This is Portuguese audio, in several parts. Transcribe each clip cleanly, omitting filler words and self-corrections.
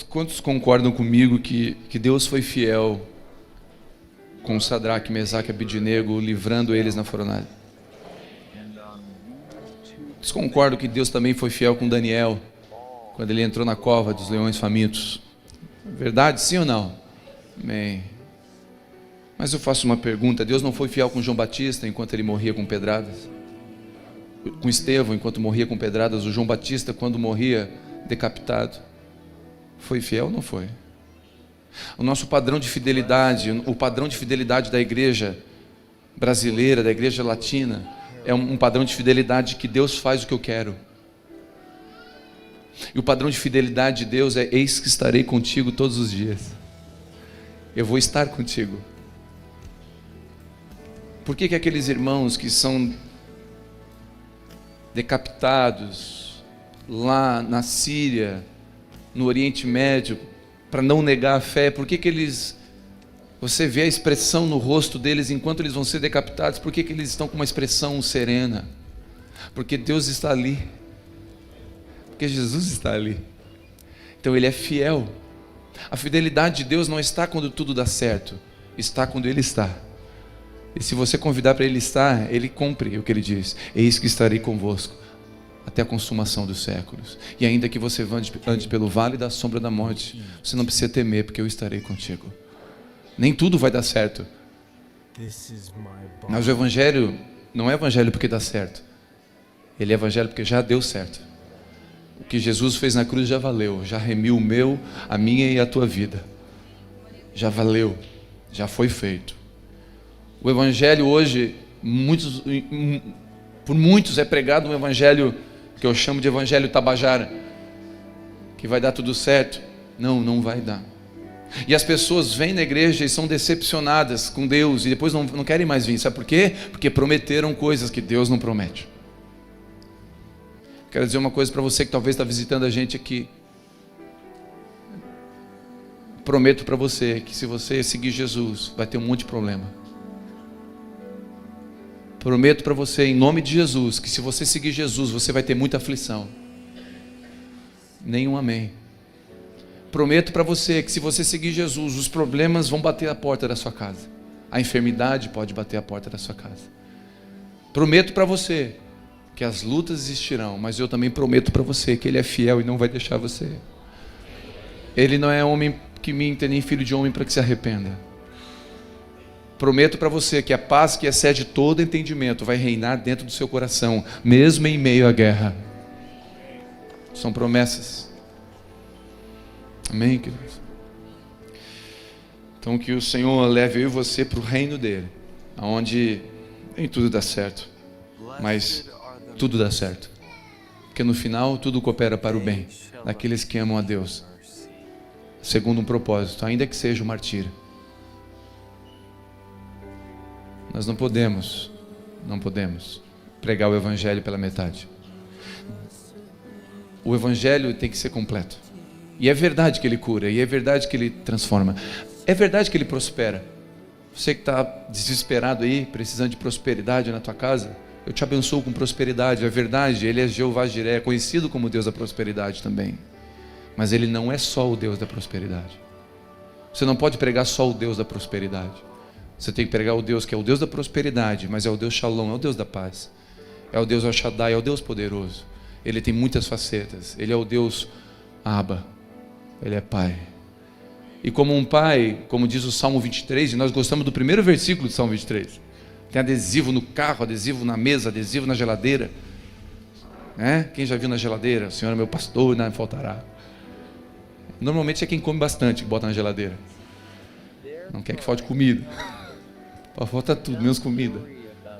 Quantos concordam comigo que Deus foi fiel com Sadraque, Mesaque e Abednego, livrando eles na fornalha? Vocês concordam que Deus também foi fiel com Daniel, quando ele entrou na cova dos leões famintos? Verdade, sim ou não? Amém. Mas eu faço uma pergunta: Deus não foi fiel com João Batista enquanto ele morria com pedradas? Com Estevão enquanto morria com pedradas? O João Batista, quando morria decapitado, foi fiel ou não foi? O nosso padrão de fidelidade, o padrão de fidelidade da igreja brasileira, da igreja latina, é um padrão de fidelidade que Deus faz o que eu quero. E o padrão de fidelidade de Deus é: eis que estarei contigo todos os dias. Eu vou estar contigo. Por que aqueles irmãos que são decapitados lá na Síria, no Oriente Médio, para não negar a fé, por que eles, você vê a expressão no rosto deles enquanto eles vão ser decapitados? Por que eles estão com uma expressão serena? Porque Deus está ali, porque Jesus está ali. Então Ele é fiel. A fidelidade de Deus não está quando tudo dá certo, está quando Ele está. E se você convidar para Ele estar, Ele cumpre o que Ele diz: eis que estarei convosco até a consumação dos séculos. E ainda que você ande pelo vale da sombra da morte, você não precisa temer, porque eu estarei contigo. Nem tudo vai dar certo, mas o Evangelho não é Evangelho porque dá certo. Ele é Evangelho porque já deu certo. O que Jesus fez na cruz já valeu, já remiu o meu, a minha e a tua vida. Já valeu, já foi feito. O Evangelho hoje, por muitos é pregado um Evangelho que eu chamo de Evangelho Tabajara, que vai dar tudo certo. Não, não vai dar. E as pessoas vêm na igreja e são decepcionadas com Deus e depois não querem mais vir. Sabe por quê? Porque prometeram coisas que Deus não promete. Quero dizer uma coisa para você que talvez está visitando a gente aqui. Prometo para você que se você seguir Jesus, vai ter um monte de problema. Prometo para você, em nome de Jesus, que se você seguir Jesus, você vai ter muita aflição. Nenhum amém. Prometo para você que se você seguir Jesus, os problemas vão bater a porta da sua casa. A enfermidade pode bater a porta da sua casa. Prometo para você que as lutas existirão, mas eu também prometo para você que Ele é fiel e não vai deixar você. Ele não é homem que minta, nem filho de homem para que se arrependa. Prometo para você que a paz que excede todo entendimento vai reinar dentro do seu coração, mesmo em meio à guerra. São promessas. Amém, queridos? Então que o Senhor leve eu e você para o reino dEle, onde nem tudo dá certo, mas tudo dá certo. Porque no final tudo coopera para o bem daqueles que amam a Deus, segundo um propósito, ainda que seja um martírio. Nós não podemos pregar o Evangelho pela metade. O Evangelho tem que ser completo. E é verdade que Ele cura, e é verdade que Ele transforma, é verdade que Ele prospera. Você que está desesperado aí, precisando de prosperidade na tua casa, eu te abençoo com prosperidade. É verdade, Ele é Jeová Jiré, é conhecido como Deus da prosperidade também. Mas Ele não é só o Deus da prosperidade. Você não pode pregar só o Deus da prosperidade. Você tem que pregar o Deus que é o Deus da prosperidade, mas é o Deus Shalom, é o Deus da paz. É o Deus El Shaddai, é o Deus poderoso. Ele tem muitas facetas. Ele é o Deus Abba. Ele é Pai. E como um pai, como diz o Salmo 23, e nós gostamos do primeiro versículo do Salmo 23. Tem adesivo no carro, adesivo na mesa, adesivo na geladeira. Quem já viu na geladeira? O Senhor é meu pastor e nada me faltará. Normalmente é quem come bastante que bota na geladeira. Não quer que falte comida. Falta tudo, menos comida.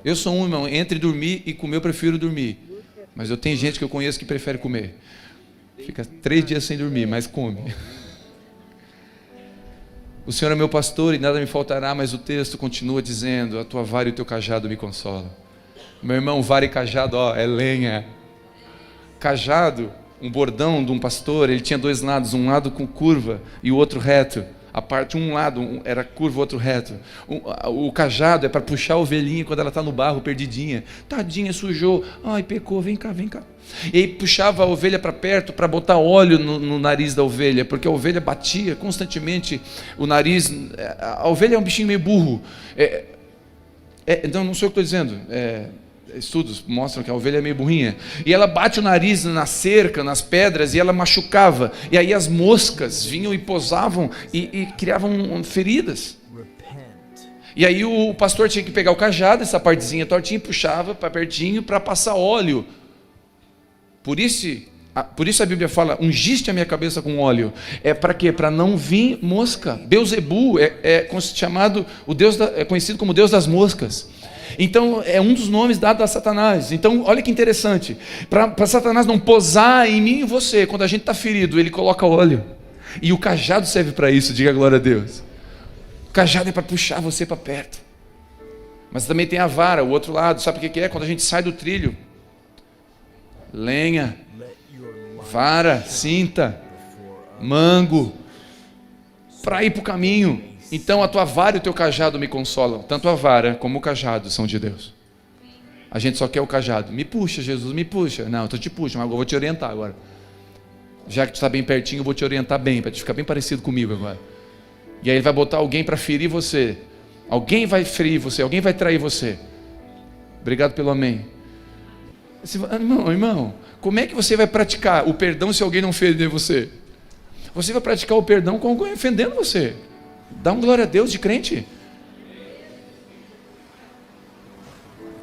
Eu sou um, irmão, entre dormir e comer eu prefiro dormir. Mas eu tenho gente que eu conheço que prefere comer. Fica 3 dias sem dormir, mas come. O Senhor é meu pastor e nada me faltará, mas o texto continua dizendo: a tua vara e o teu cajado me consolam. Meu irmão, vara e cajado, é lenha. Cajado, um bordão de um pastor, ele tinha 2 lados, um lado com curva e o outro reto. A parte, um lado era curvo, outro reto. O cajado é para puxar a ovelhinha quando ela está no barro, perdidinha. Tadinha, sujou. Ai, pecou, vem cá, vem cá. E aí puxava a ovelha para perto para botar óleo no nariz da ovelha, porque a ovelha batia constantemente o nariz. A ovelha é um bichinho meio burro. Então, não sei o que estou dizendo. Estudos mostram que a ovelha é meio burrinha. E ela bate o nariz na cerca, nas pedras, e ela machucava. E aí as moscas vinham e posavam e criavam feridas. E aí o pastor tinha que pegar o cajado, essa partezinha tortinha, puxava para pertinho para passar óleo. Por isso a Bíblia fala, ungiste a minha cabeça com óleo. É para quê? Para não vir mosca. Beuzebu é conhecido como Deus das moscas. Então, é um dos nomes dados a Satanás. Então, olha que interessante. Para Satanás não posar em mim e em você, quando a gente está ferido, ele coloca óleo. E o cajado serve para isso, diga glória a Deus. O cajado é para puxar você para perto. Mas também tem a vara, o outro lado. Sabe o que é? Quando a gente sai do trilho. Lenha, vara, cinta, mango, para ir para o caminho. Então a tua vara e o teu cajado me consolam. Tanto a vara como o cajado são de Deus. A gente só quer o cajado. Me puxa, Jesus, me puxa. Não, eu te puxo, mas eu vou te orientar agora. Já que tu está bem pertinho, eu vou te orientar bem, para te ficar bem parecido comigo agora. E aí ele vai botar alguém para ferir você. Alguém vai ferir você, alguém vai trair você. Obrigado pelo amém. Irmão, como é que você vai praticar o perdão se alguém não ofender você? Você vai praticar o perdão com alguém ofendendo você. Dá um glória a Deus de crente.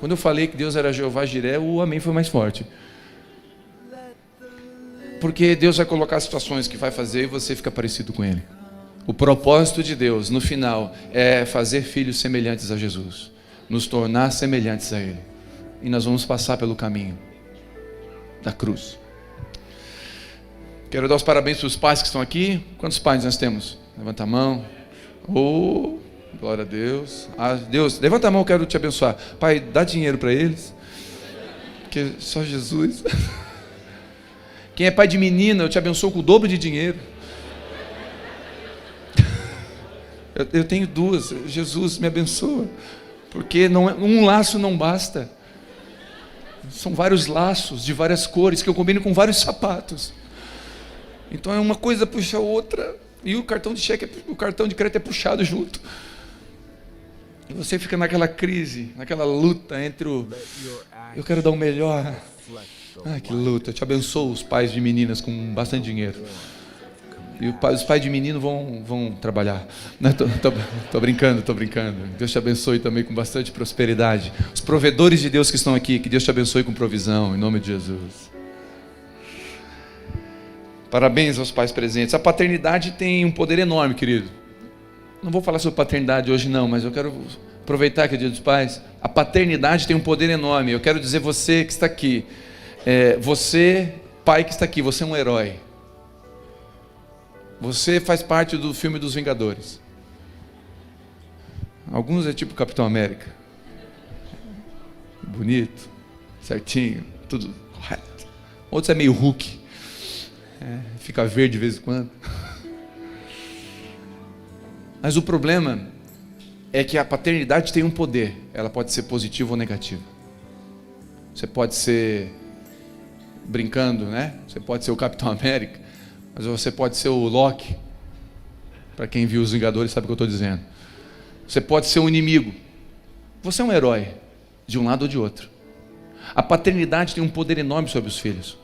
Quando eu falei que Deus era Jeová Jiré, o amém foi mais forte. Porque Deus vai colocar situações que vai fazer você ficar parecido com Ele. O propósito de Deus, no final, é fazer filhos semelhantes a Jesus. Nos tornar semelhantes a Ele. E nós vamos passar pelo caminho da cruz. Quero dar os parabéns para os pais que estão aqui. Quantos pais nós temos? Levanta a mão. Oh, glória a Deus. Deus, levanta a mão, eu quero te abençoar. Pai, dá dinheiro para eles. Porque só Jesus. Quem é pai de menina, eu te abençoo com o dobro de dinheiro. Eu tenho duas. Jesus, me abençoa. Porque um laço não basta. São vários laços de várias cores que eu combino com vários sapatos. Então é uma coisa puxa a outra. E o cartão de cheque, o cartão de crédito é puxado junto. E você fica naquela crise, naquela luta entre eu quero dar o melhor. Que luta. Eu te abençoo os pais de meninas com bastante dinheiro. E os pais de menino vão trabalhar. Tô brincando. Deus te abençoe também com bastante prosperidade. Os provedores de Deus que estão aqui, que Deus te abençoe com provisão, em nome de Jesus. Parabéns aos pais presentes. A paternidade tem um poder enorme, querido. Não vou falar sobre paternidade hoje não, mas eu quero aproveitar que é dia dos pais. A paternidade tem um poder enorme. Eu quero dizer, você que está aqui, você, pai que está aqui, você é um herói. Você faz parte do filme dos Vingadores. Alguns é tipo Capitão América. Bonito, certinho, tudo correto. Outros é meio Hulk. Fica verde de vez em quando. Mas o problema é que a paternidade tem um poder. Ela pode ser positiva ou negativa. Você pode ser brincando, né? Você pode ser o Capitão América, mas você pode ser o Loki. Para quem viu os Vingadores sabe o que eu estou dizendo. Você pode ser um inimigo. Você é um herói, de um lado ou de outro. A paternidade tem um poder enorme sobre os filhos.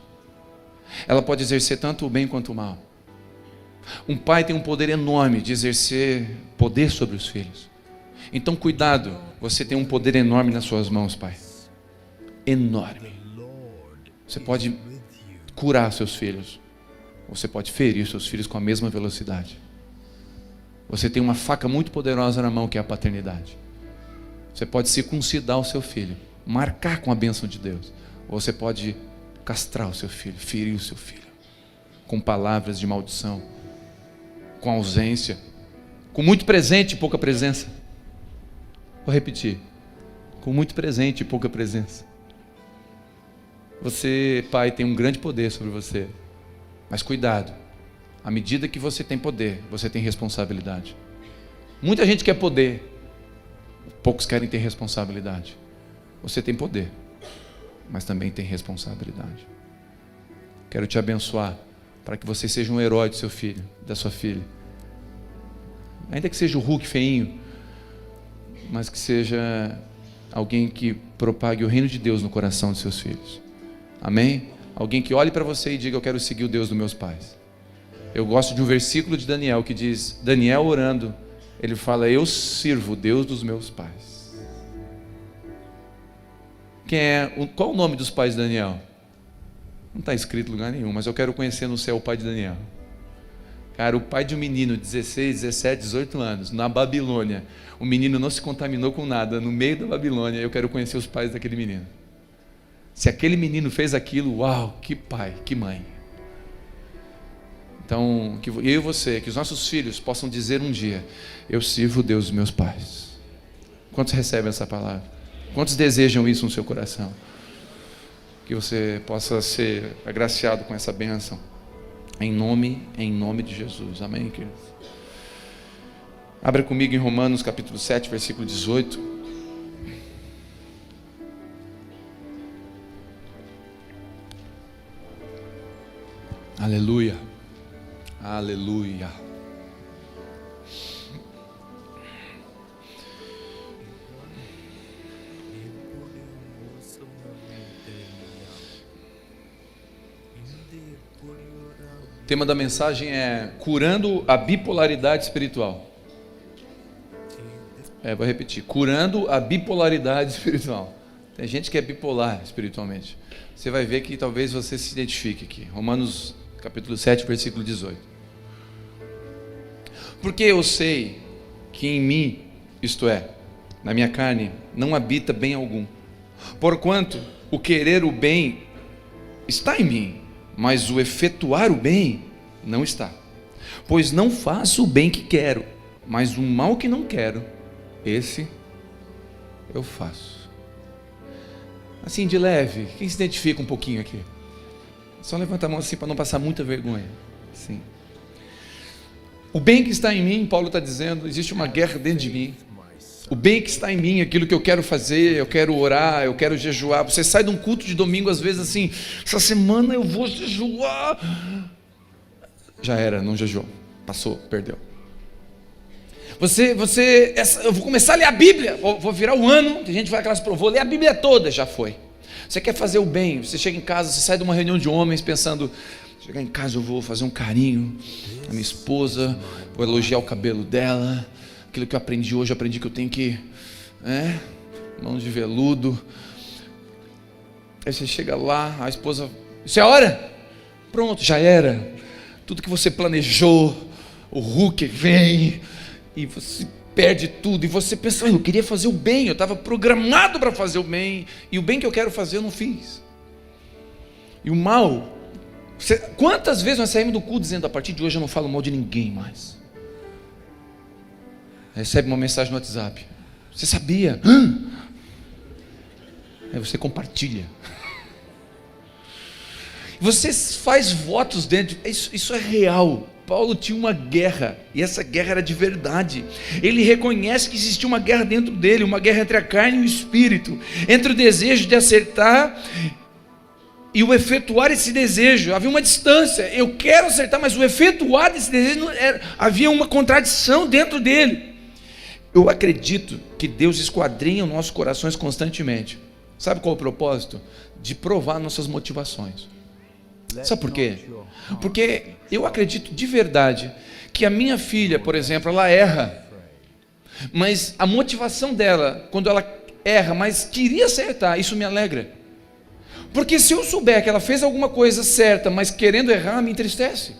Ela pode exercer tanto o bem quanto o mal. Um pai tem um poder enorme de exercer poder sobre os filhos. Então cuidado, você tem um poder enorme nas suas mãos, pai. Enorme. Você pode curar seus filhos. Você pode ferir seus filhos com a mesma velocidade. Você tem uma faca muito poderosa na mão, que é a paternidade. Você pode circuncidar o seu filho, marcar com a bênção de Deus. Ou você pode castrar o seu filho, ferir o seu filho, com palavras de maldição, com ausência, com muito presente e pouca presença. Vou repetir, com muito presente e pouca presença. Você, pai, tem um grande poder sobre você, mas cuidado, À medida que você tem poder, você tem responsabilidade. Muita gente quer poder, poucos querem ter responsabilidade. Você tem poder, mas também tem responsabilidade. Quero te abençoar para que você seja um herói do seu filho, da sua filha. Ainda que seja o Hulk feinho, mas que seja alguém que propague o reino de Deus no coração dos seus filhos. Amém? Alguém que olhe para você e diga: eu quero seguir o Deus dos meus pais. Eu gosto de um versículo de Daniel que diz, Daniel orando, ele fala: eu sirvo o Deus dos meus pais. Qual o nome dos pais de Daniel? Não está escrito em lugar nenhum, mas eu quero conhecer no céu o pai de Daniel. Cara, o pai de um menino de 16, 17, 18 anos, na Babilônia. O menino não se contaminou com nada, no meio da Babilônia. Eu quero conhecer os pais daquele menino. Se aquele menino fez aquilo, uau, que pai, que mãe. Então, que eu e você, que os nossos filhos possam dizer um dia: eu sirvo o Deus dos meus pais. Quantos recebem essa palavra? Quantos desejam isso no seu coração? Que você possa ser agraciado com essa bênção. Em nome de Jesus. Amém, queridos? Abra comigo em Romanos capítulo 7, versículo 18. Aleluia. Aleluia. O tema da mensagem é curando a bipolaridade espiritual. Vou repetir: curando a bipolaridade espiritual. Tem gente que é bipolar espiritualmente. Você vai ver que talvez você se identifique aqui. Romanos capítulo 7, versículo 18. Porque eu sei que em mim, isto é, na minha carne, não habita bem algum. Porquanto o querer o bem está em mim, mas o efetuar o bem não está. Pois não faço o bem que quero, mas o mal que não quero, esse eu faço. Assim, de leve. Quem se identifica um pouquinho aqui? Só levanta a mão assim para não passar muita vergonha. Sim. O bem que está em mim, Paulo está dizendo, existe uma guerra dentro de mim. O bem que está em mim, aquilo que eu quero fazer, eu quero orar, eu quero jejuar. Você sai de um culto de domingo, às vezes assim, essa semana eu vou jejuar. Já era, não jejuou. Passou, perdeu. Eu vou começar a ler a Bíblia, vou virar o ano, tem gente que vai aquelas provas, vou ler a Bíblia toda, já foi. Você quer fazer o bem, você chega em casa, você sai de uma reunião de homens pensando, chegar em casa eu vou fazer um carinho à minha esposa, vou elogiar o cabelo dela, aquilo que eu aprendi hoje, eu aprendi que eu tenho que, mãos de veludo. Aí você chega lá, a esposa, isso é a hora? Pronto, já era. Tudo que você planejou, o Hulk vem, e você perde tudo, e você pensa, eu queria fazer o bem, eu estava programado para fazer o bem, e o bem que eu quero fazer eu não fiz. E o mal, quantas vezes nós saímos do culto dizendo, a partir de hoje eu não falo mal de ninguém mais. Recebe uma mensagem no WhatsApp, você sabia? Aí você compartilha. Você faz votos dentro, isso é real. Paulo tinha uma guerra, e essa guerra era de verdade. Ele reconhece que existia uma guerra dentro dele, uma guerra entre a carne e o espírito, entre o desejo de acertar e o efetuar esse desejo. Havia uma distância, eu quero acertar, mas o efetuar desse desejo, havia uma contradição dentro dele. Eu acredito que Deus esquadrinha os nossos corações constantemente. Sabe qual é o propósito? De provar nossas motivações. Sabe por quê? Porque eu acredito de verdade que a minha filha, por exemplo, ela erra, mas a motivação dela, quando ela erra, mas queria acertar, isso me alegra. Porque se eu souber que ela fez alguma coisa certa, mas querendo errar, me entristece.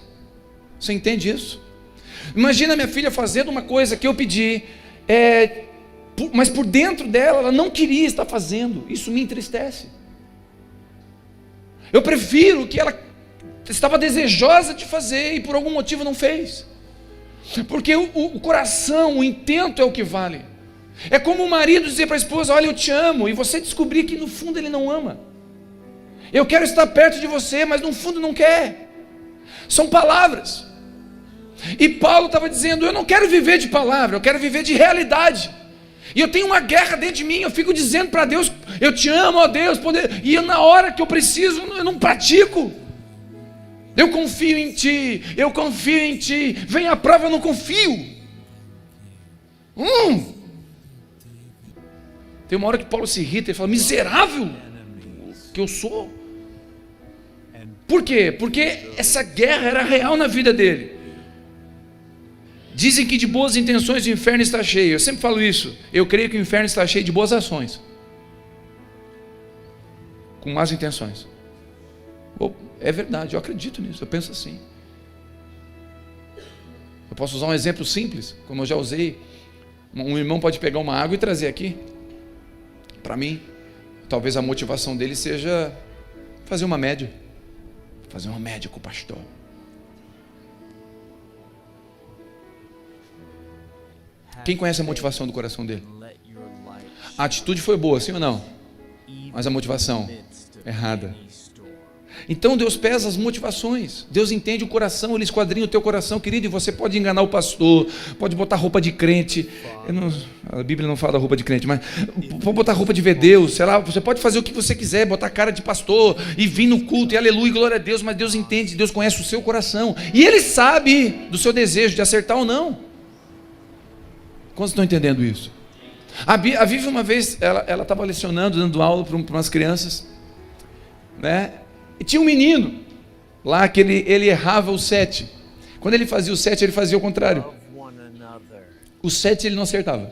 Você entende isso? Imagina minha filha fazendo uma coisa que eu pedi, mas por dentro dela, ela não queria estar fazendo, isso me entristece. Eu prefiro que ela estava desejosa de fazer e por algum motivo não fez. Porque o coração, o intento é o que vale. É como o marido dizer para a esposa, olha, eu te amo, e você descobrir que no fundo ele não ama. Eu quero estar perto de você, mas no fundo não quer. São palavras. E Paulo estava dizendo: eu não quero viver de palavra, eu quero viver de realidade. E eu tenho uma guerra dentro de mim, eu fico dizendo para Deus: eu te amo, ó Deus, e na hora que eu preciso, eu não pratico. Eu confio em Ti, eu confio em Ti. Vem a prova, eu não confio. Tem uma hora que Paulo se irrita e fala: miserável que eu sou. Por quê? Porque essa guerra era real na vida dele. Dizem que de boas intenções o inferno está cheio. Eu sempre falo isso. Eu creio que o inferno está cheio de boas ações, com más intenções. É verdade, eu acredito nisso, eu penso assim. Eu posso usar um exemplo simples, como eu já usei. Um irmão pode pegar uma água e trazer aqui para mim. Talvez a motivação dele seja fazer uma média com o pastor. Quem conhece a motivação do coração dele? A atitude foi boa, sim ou não? Mas a motivação errada. Então Deus pesa as motivações. Deus entende o coração, Ele esquadrinha o teu coração, querido. E você pode enganar o pastor, pode botar roupa de crente. A Bíblia não fala da roupa de crente, mas pode botar roupa de ver Deus, sei lá. Você pode fazer o que você quiser, botar cara de pastor e vir no culto, e aleluia, glória a Deus. Mas Deus entende, Deus conhece o seu coração, e Ele sabe do seu desejo de acertar ou não. Quantos estão entendendo isso? A Vivi, uma vez, ela estava lecionando, dando aula para umas crianças, né? E tinha um menino lá que ele errava o 7. Quando ele fazia o 7, ele fazia o contrário. O 7 ele não acertava.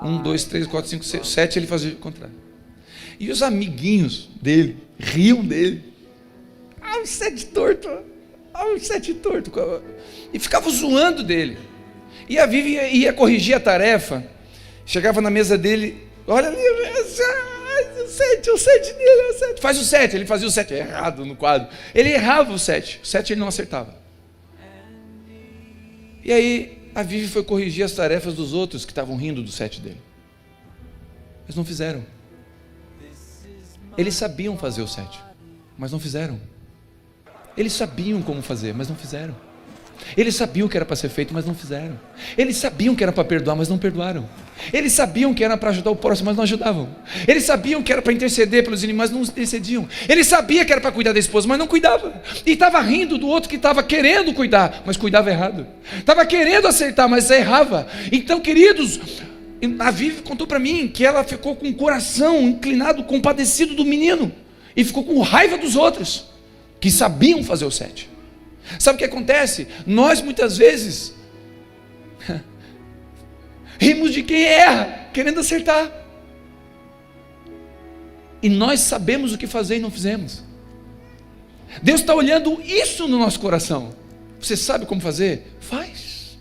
1, 2, 3, 4, 5, 6, 7 ele fazia o contrário. E os amiguinhos dele riam dele. O 7 torto. O 7 torto. E ficavam zoando dele. E a Vivi ia corrigir a tarefa. Chegava na mesa dele: olha ali, o 7 dele, o 7. Faz o 7, ele fazia o 7 errado no quadro. Ele errava o 7 ele não acertava. E aí a Vivi foi corrigir as tarefas dos outros que estavam rindo do 7 dele. Eles não fizeram. Eles sabiam fazer o 7, mas não fizeram. Eles sabiam como fazer, mas não fizeram. Eles sabiam que era para ser feito, mas não fizeram. Eles sabiam que era para perdoar, mas não perdoaram. Eles sabiam que era para ajudar o próximo, mas não ajudavam. Eles sabiam que era para interceder pelos inimigos, mas não intercediam. Ele sabia que era para cuidar da esposa, mas não cuidava. E estava rindo do outro que estava querendo cuidar, mas cuidava errado. Estava querendo acertar, mas errava. Então, queridos, a Vivi contou para mim que ela ficou com o coração inclinado, compadecido do menino, e ficou com raiva dos outros que sabiam fazer o 7. Sabe o que acontece? Nós muitas vezes rimos de quem erra, querendo acertar. E nós sabemos o que fazer e não fizemos. Deus está olhando isso no nosso coração. Você sabe como fazer? Faz.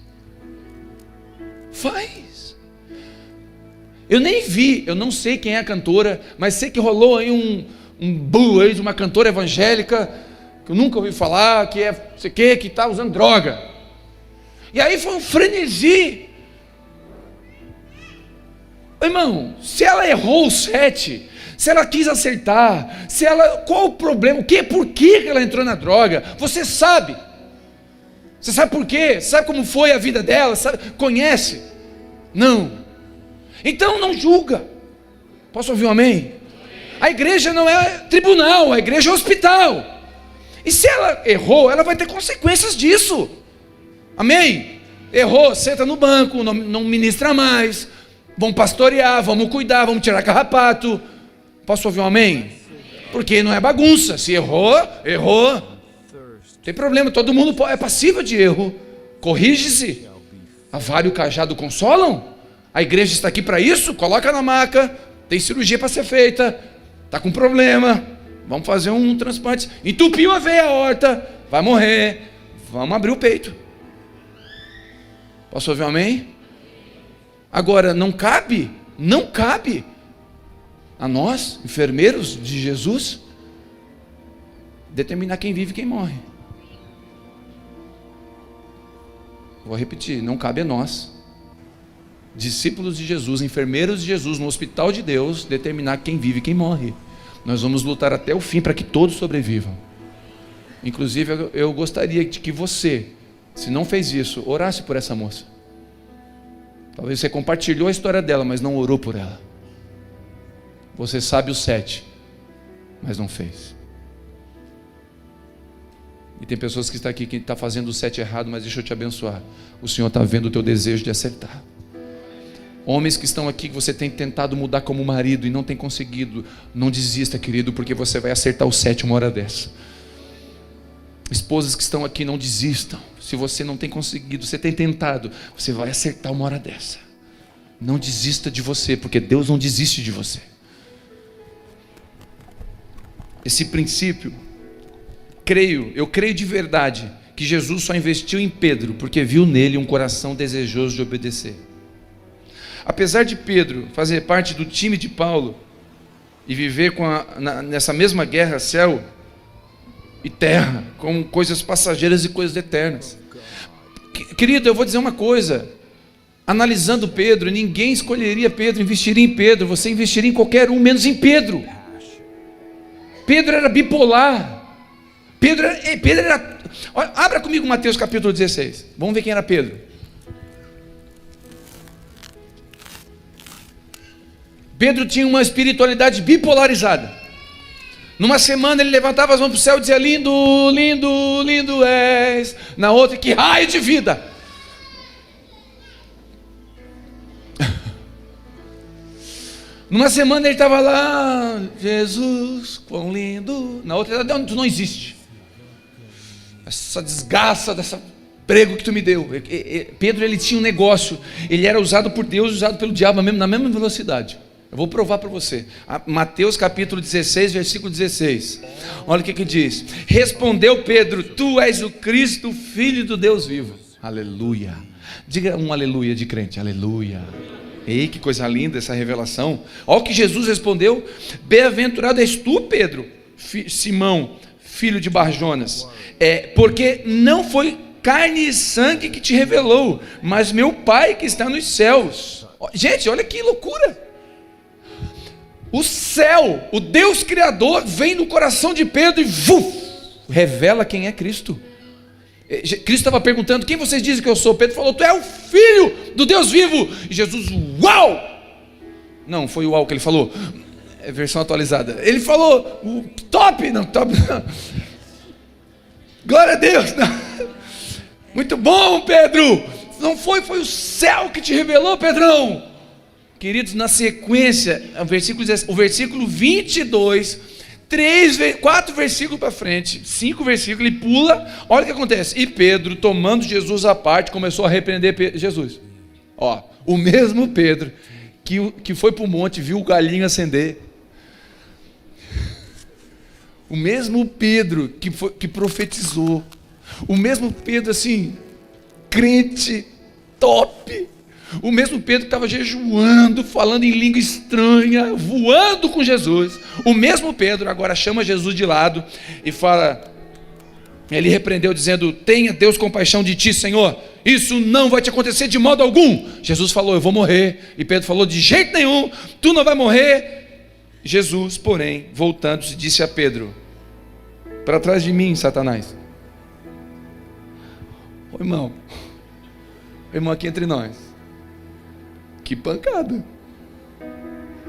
Eu nem vi, eu não sei quem é a cantora, mas sei que rolou aí um boo aí de uma cantora evangélica que eu nunca ouvi falar, que é sei que está usando droga. E aí foi um frenesi. Irmão, se ela errou o 7, se ela quis acertar, qual o problema? Por que ela entrou na droga? Você sabe. Você sabe por quê? Sabe como foi a vida dela? Conhece? Não. Então não julga. Posso ouvir um amém? A igreja não é tribunal, a igreja é hospital. E se ela errou, ela vai ter consequências disso. Amém? Errou, senta no banco, não ministra mais. Vamos pastorear, vamos cuidar, vamos tirar carrapato. Posso ouvir um amém? Porque não é bagunça. Se errou. Tem problema, todo mundo é passível de erro. Corrige-se. A vara e o cajado consolam. A igreja está aqui para isso. Coloca na maca. Tem cirurgia para ser feita. Está com problema. Vamos fazer um transplante. Entupiu a veia aorta. Vai morrer. Vamos abrir o peito. Posso ouvir um amém? Agora, não cabe a nós, enfermeiros de Jesus, determinar quem vive e quem morre. Vou repetir, não cabe a nós, discípulos de Jesus, enfermeiros de Jesus, no hospital de Deus, determinar quem vive e quem morre. Nós vamos lutar até o fim para que todos sobrevivam. Inclusive, eu gostaria de que você se não fez isso, orasse por essa moça. Talvez você compartilhou a história dela, mas não orou por ela. Você sabe os 7, mas não fez. E tem pessoas que estão aqui que estão fazendo o 7 errado, mas deixa eu te abençoar. O Senhor está vendo o teu desejo de acertar. Homens que estão aqui, que você tem tentado mudar como marido e não tem conseguido, não desista, querido, porque você vai acertar o 7 uma hora dessa. Esposas que estão aqui, não desistam. Se você não tem conseguido, você tem tentado, você vai acertar uma hora dessa. Não desista de você, porque Deus não desiste de você. Esse princípio, eu creio de verdade, que Jesus só investiu em Pedro, porque viu nele um coração desejoso de obedecer. Apesar de Pedro fazer parte do time de Paulo, e viver nessa mesma guerra, céu e terra, com coisas passageiras e coisas eternas. Querido, eu vou dizer uma coisa, analisando Pedro, ninguém escolheria Pedro, investiria em Pedro, você investiria em qualquer um, menos em Pedro. Pedro era bipolar, Pedro era olha, abra comigo Mateus capítulo 16, vamos ver quem era Pedro. Pedro tinha uma espiritualidade bipolarizada. Numa semana ele levantava as mãos para o céu e dizia: lindo, lindo, lindo és. Na outra, que raio de vida. Numa semana ele estava lá: Jesus, quão lindo. Na outra, tu não existe. Essa desgraça dessa prego que tu me deu. Pedro, ele tinha um negócio. Ele era usado por Deus, usado pelo diabo na mesma velocidade. Eu vou provar para você. Mateus capítulo 16, versículo 16. Olha o que diz. Respondeu Pedro: tu és o Cristo, filho do Deus vivo. Aleluia. Diga um aleluia de crente. Aleluia. Ei, que coisa linda essa revelação. Olha o que Jesus respondeu: bem-aventurado és tu, Pedro, Simão, filho de Barjonas, porque não foi carne e sangue que te revelou, mas meu Pai que está nos céus. Gente, olha que loucura. O céu, o Deus Criador, vem no coração de Pedro e revela quem é Cristo. Cristo estava perguntando: quem vocês dizem que eu sou? Pedro falou: tu é o Filho do Deus vivo. E Jesus, uau! Não, foi uau que ele falou, é versão atualizada. Ele falou, top, não, top não. Glória a Deus, não. Muito bom, Pedro. Não foi o céu que te revelou, Pedrão. Queridos, na sequência, o versículo 22, 4 versículos para frente, 5 versículos, ele pula, olha o que acontece. E Pedro, tomando Jesus à parte, começou a repreender Jesus. O mesmo Pedro que foi para o monte, viu o galinho acender. O mesmo Pedro que profetizou. O mesmo Pedro assim, crente, top. O mesmo Pedro que estava jejuando, falando em língua estranha, voando com Jesus. O mesmo Pedro agora chama Jesus de lado e fala, ele repreendeu dizendo: tenha Deus compaixão de ti, Senhor, isso não vai te acontecer de modo algum. Jesus falou: eu vou morrer. E Pedro falou: de jeito nenhum, tu não vai morrer. Jesus, porém, voltando-se, disse a Pedro: para trás de mim, Satanás. Ô irmão aqui entre nós, que pancada.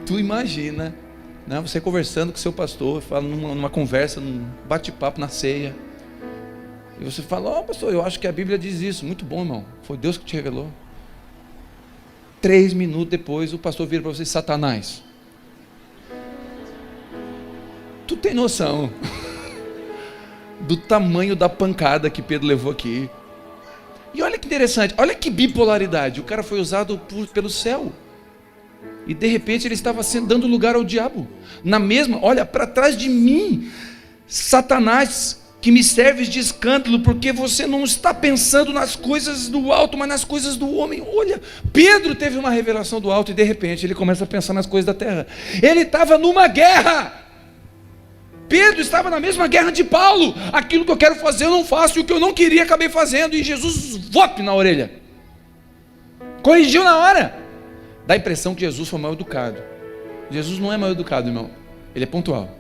Tu imagina, né, você conversando com seu pastor, fala numa conversa, num bate-papo na ceia, e você fala: pastor, eu acho que a Bíblia diz isso. Muito bom, irmão, foi Deus que te revelou. 3 minutos depois o pastor vira para você: Satanás. Tu tem noção do tamanho da pancada que Pedro levou aqui? E olha que interessante, olha que bipolaridade. O cara foi usado pelo céu, e de repente ele estava dando lugar ao diabo. Olha, para trás de mim, Satanás, que me serves de escândalo, porque você não está pensando nas coisas do alto, mas nas coisas do homem. Olha, Pedro teve uma revelação do alto, e de repente ele começa a pensar nas coisas da terra. Ele estava numa guerra. Pedro estava na mesma guerra de Paulo. Aquilo que eu quero fazer eu não faço, e o que eu não queria acabei fazendo. E Jesus, vope na orelha, corrigiu na hora. Dá a impressão que Jesus foi mal educado. Jesus não é mal educado, irmão. Ele é pontual.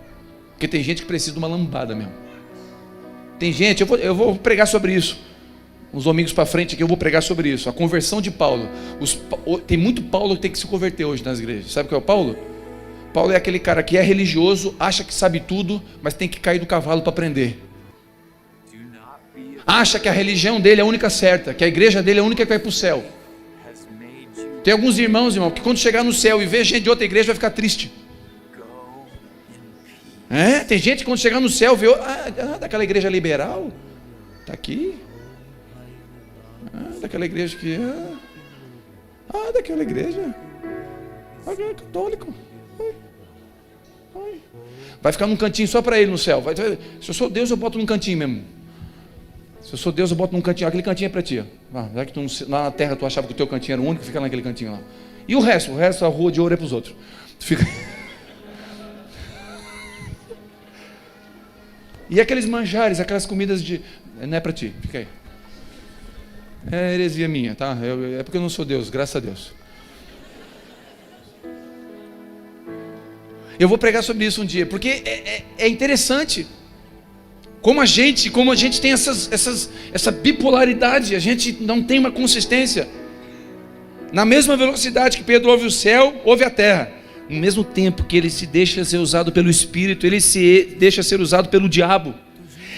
Porque tem gente que precisa de uma lambada mesmo. Tem gente, eu vou pregar sobre isso. uns domingos para frente aqui eu vou pregar sobre isso, a conversão de Paulo. Tem muito Paulo que tem que se converter hoje nas igrejas. Sabe o que é o Paulo? Paulo é aquele cara que é religioso, acha que sabe tudo, mas tem que cair do cavalo para aprender. Acha que a religião dele é a única certa, que a igreja dele é a única que vai para o céu. Tem alguns irmãos, irmão, que quando chegar no céu e ver gente de outra igreja vai ficar triste. Tem gente que quando chegar no céu vê, daquela igreja liberal, está aqui. Daquela igreja que daquela igreja católico. Vai ficar num cantinho só para ele no céu. Se eu sou Deus, eu boto num cantinho mesmo. Se eu sou Deus, eu boto num cantinho. Aquele cantinho é para ti. Já que lá na terra tu achava que o teu cantinho era o único, fica naquele cantinho lá. E o resto, a rua de ouro é para os outros. Tu fica... E aqueles manjares, aquelas comidas não é para ti, fica aí. É heresia minha, tá? É porque eu não sou Deus, graças a Deus. Eu vou pregar sobre isso um dia, porque é interessante como a gente tem essa bipolaridade, a gente não tem uma consistência. Na mesma velocidade que Pedro ouve o céu, ouve a terra. No mesmo tempo que ele se deixa ser usado pelo Espírito, ele se deixa ser usado pelo diabo.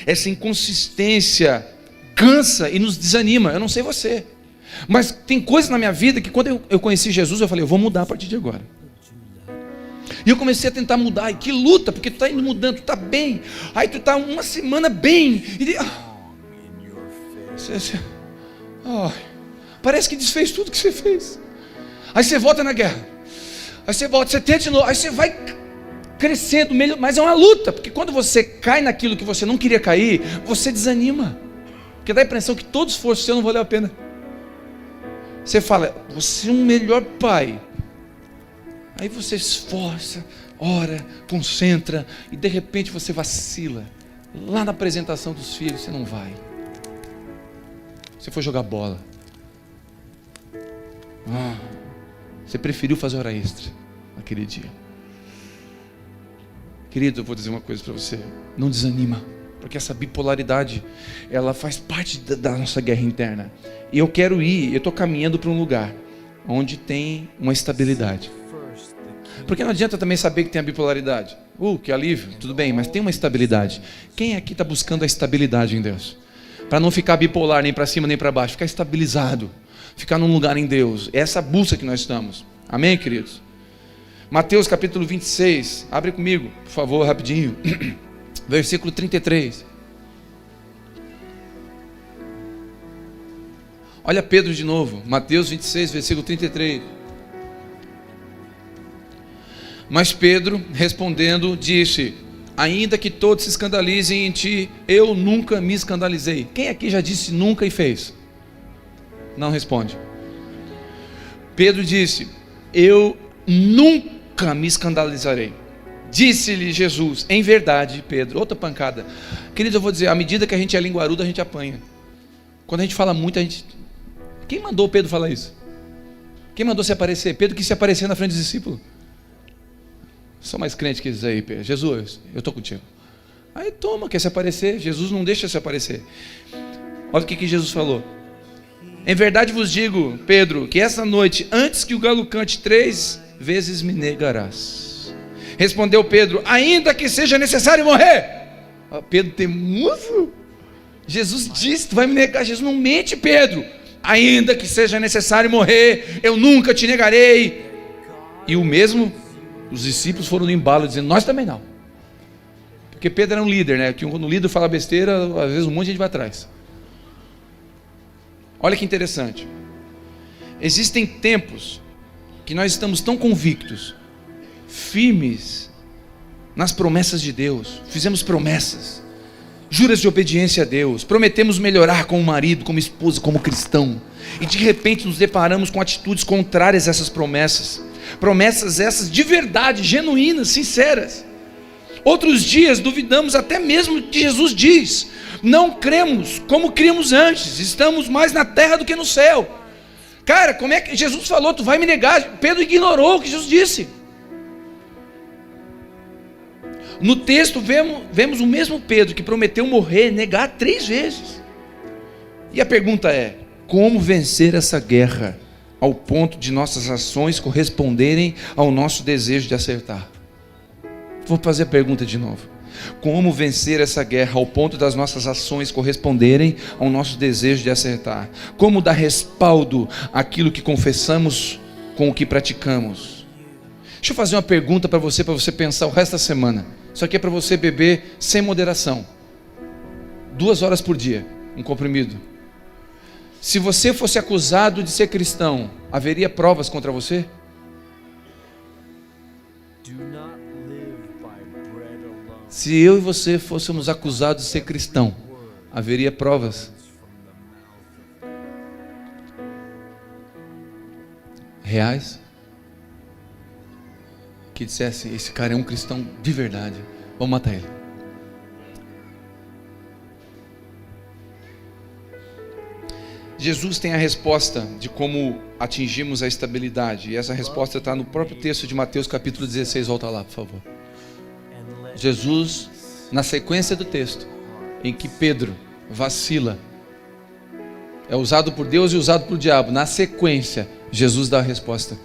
Essa inconsistência cansa e nos desanima. Eu não sei você, mas tem coisas na minha vida que quando eu conheci Jesus, eu falei, eu vou mudar a partir de agora. E eu comecei a tentar mudar, e que luta, porque tu está indo mudando, tu está bem, aí tu está uma semana bem, e parece que desfez tudo que você fez. Aí você volta na guerra, aí você volta, você tenta de novo, aí você vai crescendo, mas é uma luta, porque quando você cai naquilo que você não queria cair, você desanima, porque dá a impressão que todo esforço seu não valeu a pena. Você fala, você é um melhor pai. Aí você esforça, ora, concentra, e de repente você vacila. Lá na apresentação dos filhos você não vai. Você foi jogar bola. Você preferiu fazer hora extra naquele dia. Querido, eu vou dizer uma coisa para você. Não desanima, porque essa bipolaridade, ela faz parte da nossa guerra interna. E eu estou caminhando para um lugar onde tem uma estabilidade. Porque não adianta também saber que tem a bipolaridade. Que alívio, tudo bem, mas tem uma estabilidade. Quem aqui está buscando a estabilidade em Deus? Para não ficar bipolar, nem para cima, nem para baixo. Ficar estabilizado. Ficar num lugar em Deus. É essa busca que nós estamos. Amém, queridos? Mateus capítulo 26. Abre comigo, por favor, rapidinho. Versículo 33. Olha Pedro de novo. Mateus 26, versículo 33. Mas Pedro, respondendo, disse, ainda que todos se escandalizem em ti, eu nunca me escandalizei. Quem aqui já disse nunca e fez? Não responde. Pedro disse, eu nunca me escandalizarei. Disse-lhe Jesus, em verdade, Pedro, outra pancada. Querido, eu vou dizer, à medida que a gente é linguarudo, a gente apanha. Quando a gente fala muito, a gente... Quem mandou Pedro falar isso? Quem mandou se aparecer? Pedro quis se aparecer na frente dos discípulos. Sou mais crente que isso aí, Pedro. Jesus, eu estou contigo. Aí toma, quer se aparecer? Jesus não deixa se aparecer. Olha o que Jesus falou. Em verdade vos digo, Pedro, que essa noite, antes que o galo cante 3 vezes me negarás. Respondeu Pedro, ainda que seja necessário morrer. Pedro teimoso. Jesus disse, tu vai me negar. Jesus não mente, Pedro. Ainda que seja necessário morrer, eu nunca te negarei. E o mesmo... Os discípulos foram no embalo dizendo, nós também não. Porque Pedro era um líder, né? Que quando o líder fala besteira, às vezes um monte de gente vai atrás. Olha que interessante. Existem tempos que nós estamos tão convictos, firmes nas promessas de Deus. Fizemos promessas, juras de obediência a Deus. Prometemos melhorar como marido, como esposa, como cristão. E de repente nos deparamos com atitudes contrárias a essas promessas. Promessas essas de verdade, genuínas, sinceras. Outros dias duvidamos até mesmo que Jesus diz. Não cremos como críamos antes. Estamos mais na terra do que no céu. Cara, como é que Jesus falou? Tu vai me negar? Pedro ignorou o que Jesus disse. No texto vemos o mesmo Pedro que prometeu morrer, negar 3 vezes. E a pergunta é: como vencer essa guerra ao ponto de nossas ações corresponderem ao nosso desejo de acertar? Vou fazer a pergunta de novo. Como vencer essa guerra ao ponto das nossas ações corresponderem ao nosso desejo de acertar? Como dar respaldo àquilo que confessamos com o que praticamos? Deixa eu fazer uma pergunta para você pensar o resto da semana. Isso aqui é para você beber sem moderação. 2 horas por dia, um comprimido. Se você fosse acusado de ser cristão, haveria provas contra você? Se eu e você fôssemos acusados de ser cristão, haveria provas reais que dissessem: esse cara é um cristão de verdade, vamos matar ele. Jesus tem a resposta de como atingimos a estabilidade, e essa resposta está no próprio texto de Mateus capítulo 16, volta lá, por favor. Jesus, na sequência do texto, em que Pedro vacila, é usado por Deus e usado por diabo, na sequência, Jesus dá a resposta.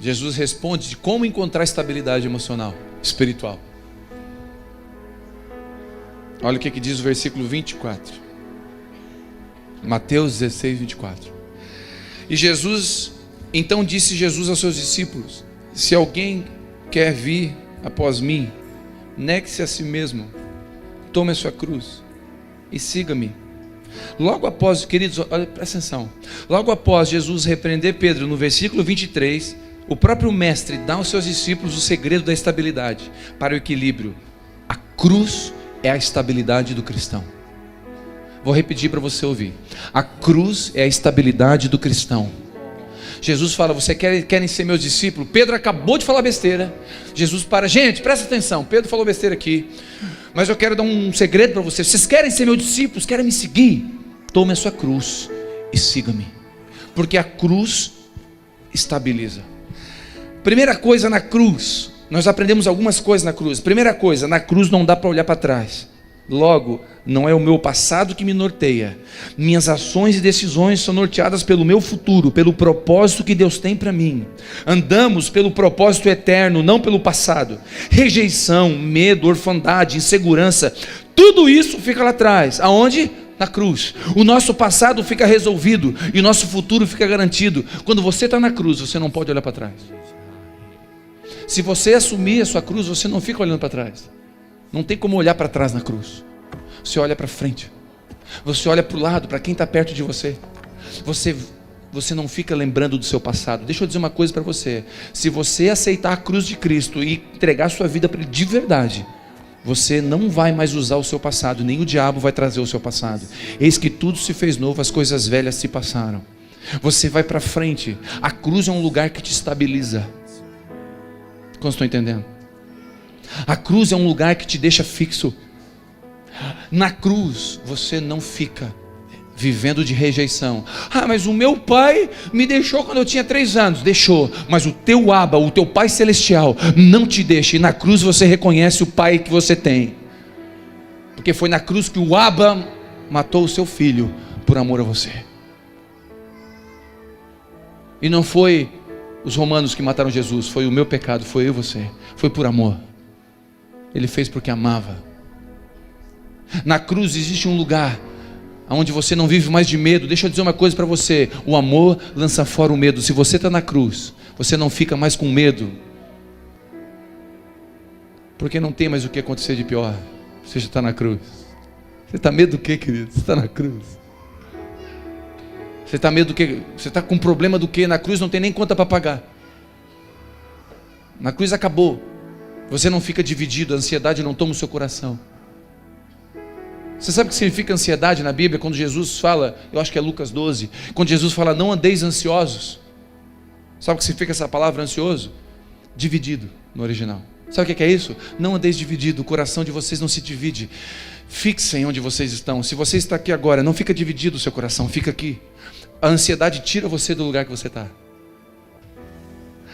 Jesus responde de como encontrar estabilidade emocional, espiritual. Olha o que diz o versículo 24. Mateus 16, 24. Então disse Jesus aos seus discípulos: se alguém quer vir após mim, negue-se a si mesmo, tome a sua cruz e siga-me. Logo após, queridos, olha, presta atenção. Logo após Jesus repreender Pedro, no versículo 23, o próprio mestre dá aos seus discípulos o segredo da estabilidade para o equilíbrio. A cruz é a estabilidade do cristão. Vou repetir para você ouvir. A cruz é a estabilidade do cristão. Jesus fala: vocês querem ser meus discípulos? Pedro acabou de falar besteira. Jesus para: gente, presta atenção, Pedro falou besteira aqui, mas eu quero dar um segredo para vocês. Vocês querem ser meus discípulos? Querem me seguir? Tome a sua cruz e siga-me, porque a cruz estabiliza. Primeira coisa na cruz, nós aprendemos algumas coisas na cruz. Primeira coisa, na cruz não dá para olhar para trás. Logo, não é o meu passado que me norteia. Minhas ações e decisões são norteadas pelo meu futuro, pelo propósito que Deus tem para mim. Andamos pelo propósito eterno, não pelo passado. Rejeição, medo, orfandade, insegurança, tudo isso fica lá atrás. Aonde? Na cruz. O nosso passado fica resolvido e o nosso futuro fica garantido. Quando você está na cruz, você não pode olhar para trás. Se você assumir a sua cruz, você não fica olhando para trás. Não tem como olhar para trás na cruz. Você olha para frente. Você olha para o lado, para quem está perto de você. Você não fica lembrando do seu passado. Deixa eu dizer uma coisa para você. Se você aceitar a cruz de Cristo e entregar sua vida para Ele de verdade, você não vai mais usar o seu passado. Nem o diabo vai trazer o seu passado. Eis que tudo se fez novo, as coisas velhas se passaram. Você vai para frente. A cruz é um lugar que te estabiliza. Como estou entendendo? A cruz é um lugar que te deixa fixo. Na cruz você não fica vivendo de rejeição. Mas o meu pai me deixou quando eu tinha 3 anos. Deixou, mas o teu Abba, o teu Pai Celestial não te deixa. E na cruz você reconhece o Pai que você tem. Porque foi na cruz que o Abba matou o seu filho por amor a você. E não foi os romanos que mataram Jesus, foi o meu pecado, foi eu e você. Foi por amor. Ele fez porque amava. Na cruz existe um lugar onde você não vive mais de medo. Deixa eu dizer uma coisa para você: o amor lança fora o medo. Se você está na cruz, você não fica mais com medo, porque não tem mais o que acontecer de pior. Você já está na cruz. Você está medo do quê, querido? Você está na cruz. Você está medo do quê? Você está com problema do quê? Na cruz não tem nem conta para pagar. Na cruz acabou. Você não fica dividido, a ansiedade não toma o seu coração. Você sabe o que significa ansiedade na Bíblia? Quando Jesus fala, eu acho que é Lucas 12, quando Jesus fala: não andeis ansiosos. Sabe o que significa essa palavra ansioso? Dividido, no original. Sabe o que é isso? Não andeis dividido, o coração de vocês não se divide. Fixem onde vocês estão. Se você está aqui agora, não fica dividido o seu coração, fica aqui. A ansiedade tira você do lugar que você está.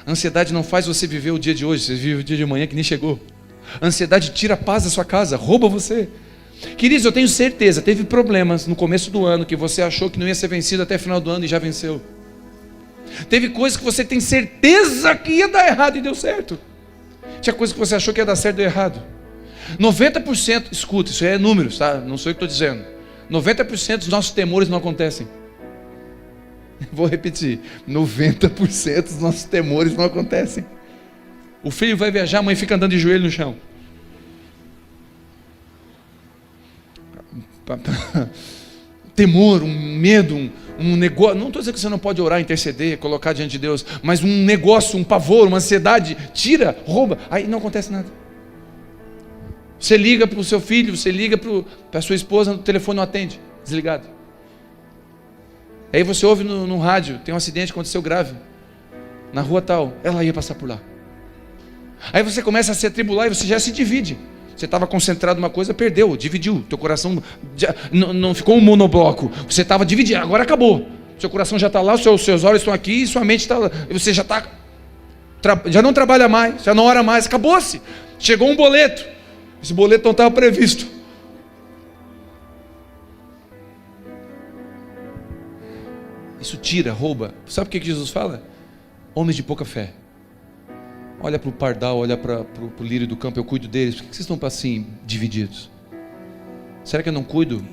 A ansiedade não faz você viver o dia de hoje, você vive o dia de amanhã que nem chegou. A ansiedade tira a paz da sua casa, rouba você. Queridos, eu tenho certeza, teve problemas no começo do ano que você achou que não ia ser vencido até o final do ano e já venceu. Teve coisas que você tem certeza que ia dar errado e deu certo. Tinha coisas que você achou que ia dar certo e deu errado. 90%, escuta, isso é números, tá? Não sou eu que estou dizendo. 90% dos nossos temores não acontecem. Vou repetir, 90% dos nossos temores não acontecem. O filho vai viajar, a mãe fica andando de joelho no chão. Temor, um medo, um negócio. Não estou dizendo que você não pode orar, interceder, colocar diante de Deus, mas um negócio, um pavor, uma ansiedade, tira, rouba, aí não acontece nada. Você liga para o seu filho, você liga para a sua esposa, o telefone não atende, desligado. Aí você ouve no rádio, tem um acidente, aconteceu grave, na rua tal, ela ia passar por lá. Aí você começa a se atribular e você já se divide. Você estava concentrado numa coisa, perdeu, dividiu. Teu coração já, não ficou um monobloco. Você estava dividindo, agora acabou. Seu coração já está lá, os seus olhos estão aqui, sua mente está lá. Você já está, já não trabalha mais, já não ora mais, acabou-se. Chegou um boleto. Esse boleto não estava previsto. Isso tira, rouba. Sabe o que Jesus fala? Homens de pouca fé. Olha para o pardal, olha para o lírio do campo, eu cuido deles. Por que vocês estão assim, divididos? Será que eu não cuido?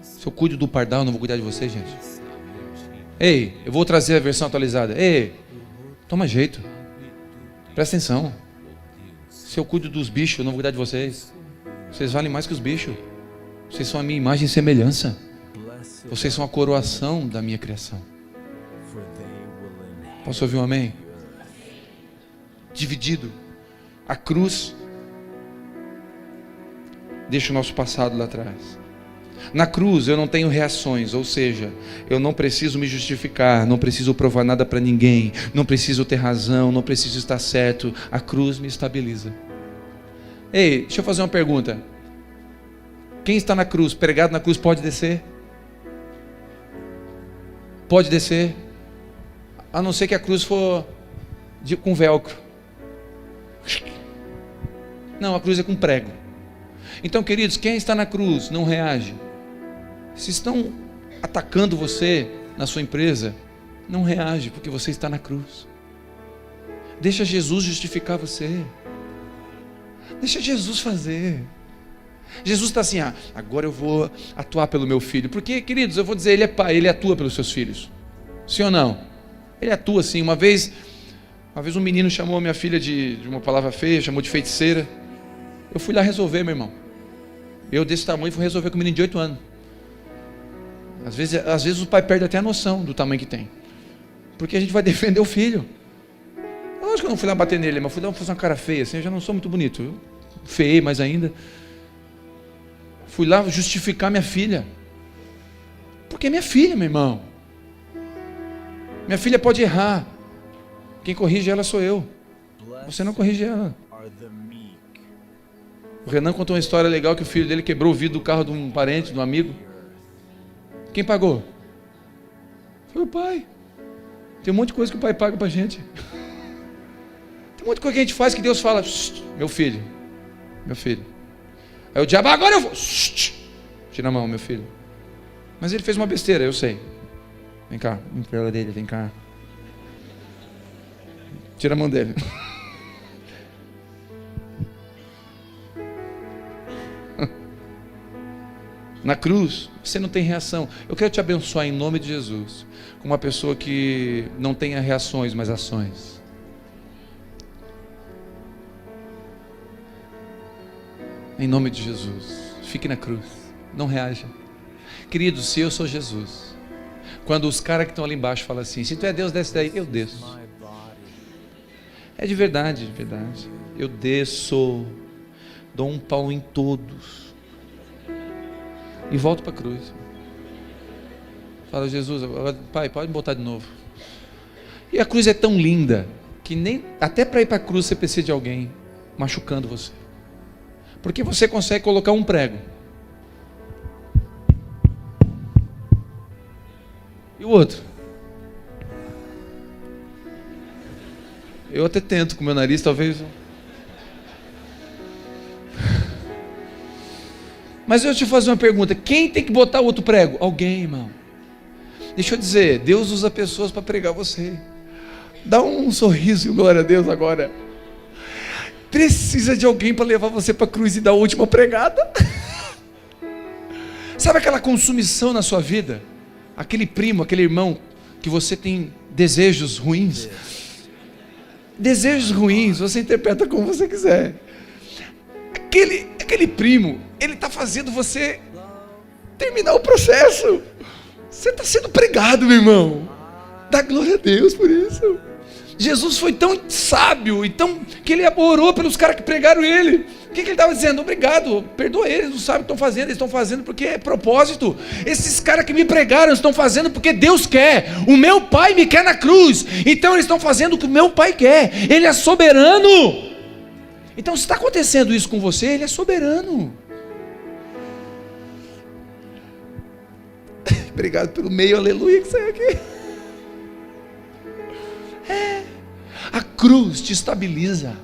Se eu cuido do pardal, eu não vou cuidar de vocês, gente? Ei, eu vou trazer a versão atualizada. Ei, toma jeito. Presta atenção. Se eu cuido dos bichos, eu não vou cuidar de vocês. Vocês valem mais que os bichos. Vocês são a minha imagem e semelhança. Vocês são a coroação da minha criação. Posso ouvir um amém? Dividido. A cruz deixa o nosso passado lá atrás. Na cruz eu não tenho reações, ou seja, eu não preciso me justificar, não preciso provar nada para ninguém, não preciso ter razão, não preciso estar certo. A cruz me estabiliza. Ei, deixa eu fazer uma pergunta. Quem está na cruz, pregado na cruz, pode descer? Pode descer? A não ser que a cruz for com velcro. Não, a cruz é com prego. Então, queridos, quem está na cruz não reage. Se estão atacando você na sua empresa, não reage, porque você está na cruz. Deixa Jesus justificar você. Deixa Jesus fazer. Jesus está assim, agora eu vou atuar pelo meu filho. Porque, queridos, eu vou dizer, ele é pai, ele atua pelos seus filhos. Sim ou não? Ele atua sim. Uma vez um menino chamou minha filha de uma palavra feia, chamou de feiticeira. Eu fui lá resolver, meu irmão. Eu desse tamanho fui resolver com um menino de 8 anos. Às vezes o pai perde até a noção do tamanho que tem. Porque a gente vai defender o filho. Eu acho que eu não fui lá bater nele, mas fui lá fazer uma cara feia, assim, eu já não sou muito bonito. Eu feiei mais ainda. Fui lá justificar minha filha. Porque é minha filha, meu irmão. Minha filha pode errar. Quem corrige ela sou eu. Você não corrige ela. O Renan contou uma história legal que o filho dele quebrou o vidro do carro de um parente, de um amigo. Quem pagou? Foi o pai. Tem um monte de coisa que o pai paga pra gente. Tem um monte de coisa que a gente faz que Deus fala, meu filho. Aí o diabo, agora eu vou. Tira a mão, meu filho. Mas ele fez uma besteira, eu sei. Vem cá, vem pela dele, vem cá. Tira a mão dele. Na cruz, você não tem reação. Eu quero te abençoar em nome de Jesus, como uma pessoa que não tenha reações, mas ações. Em nome de Jesus, fique na cruz, não reaja. Queridos, se eu sou Jesus, quando os caras que estão ali embaixo falam assim, se tu é Deus, desce daí, eu desço. É de verdade, de verdade. Eu desço, dou um pau em todos e volto para a cruz. Fala, Jesus, pai, pode me botar de novo. E a cruz é tão linda que nem até para ir para a cruz você precisa de alguém machucando você. Porque você consegue colocar um prego. E o outro? Eu até tento com o meu nariz, talvez. Mas eu te fazer uma pergunta: quem tem que botar o outro prego? Alguém, irmão. Deixa eu dizer, Deus usa pessoas para pregar você. Dá um sorriso e glória a Deus agora. Precisa de alguém para levar você para a cruz e dar a última pregada. Sabe aquela consumição na sua vida? Aquele primo, aquele irmão que você tem desejos ruins. Desejos ruins, você interpreta como você quiser. Aquele primo, ele está fazendo você terminar o processo. Você está sendo pregado, meu irmão. Dá glória a Deus por isso. Jesus foi tão sábio, que ele orou pelos caras que pregaram ele. O que ele estava dizendo? Obrigado, perdoa eles, não sabem o que estão fazendo. Eles estão fazendo porque é propósito. Esses caras que me pregaram estão fazendo porque Deus quer. O meu Pai me quer na cruz. Então eles estão fazendo o que o meu Pai quer. Ele é soberano. Então se está acontecendo isso com você, Ele é soberano. Obrigado pelo meio aleluia que saiu aqui. A cruz te estabiliza.